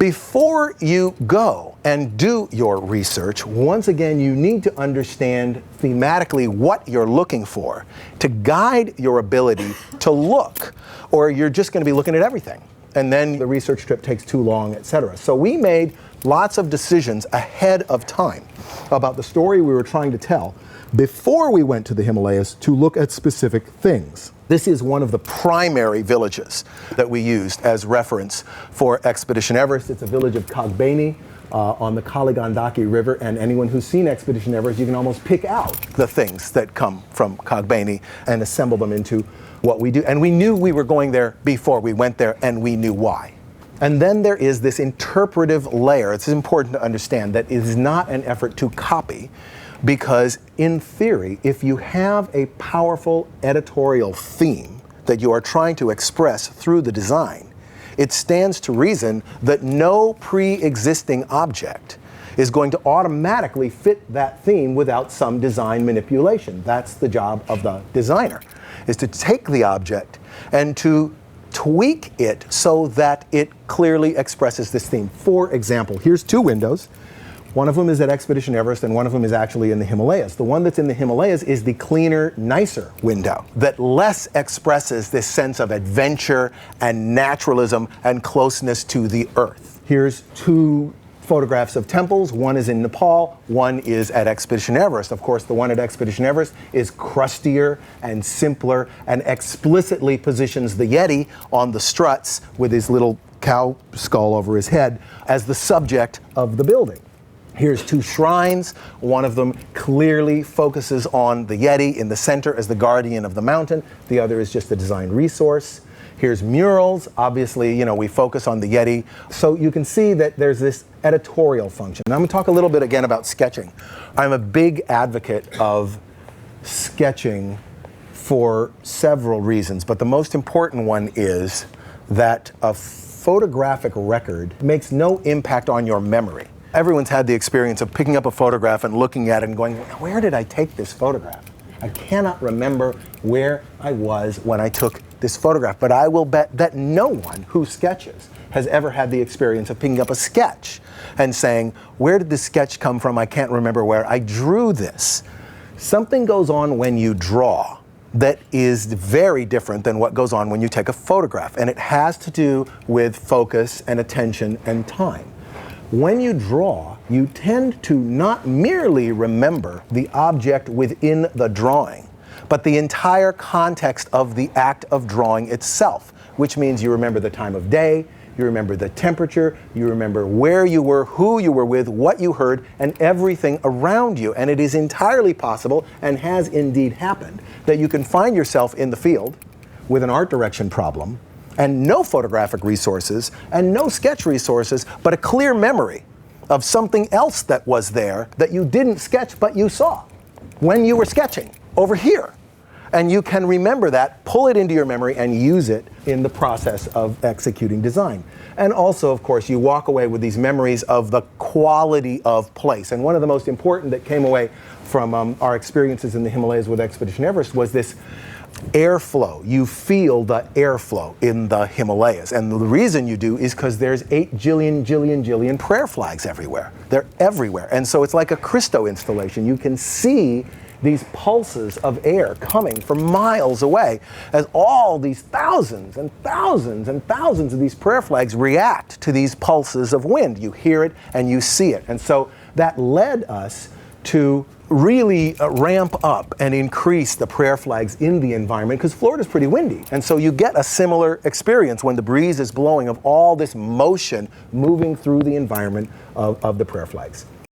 Before you go and do your research, once again, you need to understand thematically what you're looking for to guide your ability to look, or you're just going to be looking at everything. And then the research trip takes too long, etc. So we made lots of decisions ahead of time about the story we were trying to tell before we went to the Himalayas to look at specific things. This is one of the primary villages that we used as reference for Expedition Everest. It's a village of Kagbeni on the Kali Gandaki River, and anyone who's seen Expedition Everest, you can almost pick out the things that come from Kagbeni and assemble them into what we do. And we knew we were going there before we went there, and we knew why. And then there is this interpretive layer. It's important to understand that it is not an effort to copy, because in theory, if you have a powerful editorial theme that you are trying to express through the design, it stands to reason that no pre-existing object is going to automatically fit that theme without some design manipulation. That's the job of the designer, is to take the object and to tweak it so that it clearly expresses this theme. For example, here's two windows. One of them is at Expedition Everest, and one of them is actually in the Himalayas. The one that's in the Himalayas is the cleaner, nicer window that less expresses this sense of adventure and naturalism and closeness to the earth. Here's two photographs of temples. One is in Nepal, one is at Expedition Everest. Of course, the one at Expedition Everest is crustier and simpler and explicitly positions the Yeti on the struts with his little cow skull over his head as the subject of the building. Here's two shrines. One of them clearly focuses on the Yeti in the center as the guardian of the mountain. The other is just a design resource. Here's murals. Obviously, we focus on the Yeti. So you can see that there's this editorial function. And I'm going to talk a little bit again about sketching. I'm a big advocate of sketching for several reasons, but the most important one is that a photographic record makes no impact on your memory. Everyone's had the experience of picking up a photograph and looking at it and going, where did I take this photograph? I cannot remember where I was when I took this photograph, but I will bet that no one who sketches has ever had the experience of picking up a sketch and saying, where did this sketch come from? I can't remember where I drew this. Something goes on when you draw that is very different than what goes on when you take a photograph, and it has to do with focus and attention and time. When you draw, you tend to not merely remember the object within the drawing, but the entire context of the act of drawing itself, which means you remember the time of day, you remember the temperature, you remember where you were, who you were with, what you heard, and everything around you. And it is entirely possible, and has indeed happened, that you can find yourself in the field with an art direction problem, and no photographic resources, and no sketch resources, but a clear memory of something else that was there that you didn't sketch, but you saw when you were sketching over here. And you can remember that, pull it into your memory, and use it in the process of executing design. And also, of course, you walk away with these memories of the quality of place. And one of the most important that came away from our experiences in the Himalayas with Expedition Everest was this airflow. You feel the airflow in the Himalayas. And the reason you do is because there's 8 jillion prayer flags everywhere. They're everywhere. And so it's like a Christo installation. You can see these pulses of air coming from miles away as all these thousands and thousands and thousands of these prayer flags react to these pulses of wind. You hear it and you see it. And so that led us to really ramp up and increase the prayer flags in the environment, because Florida's pretty windy. And so you get a similar experience when the breeze is blowing of all this motion moving through the environment of the prayer flags.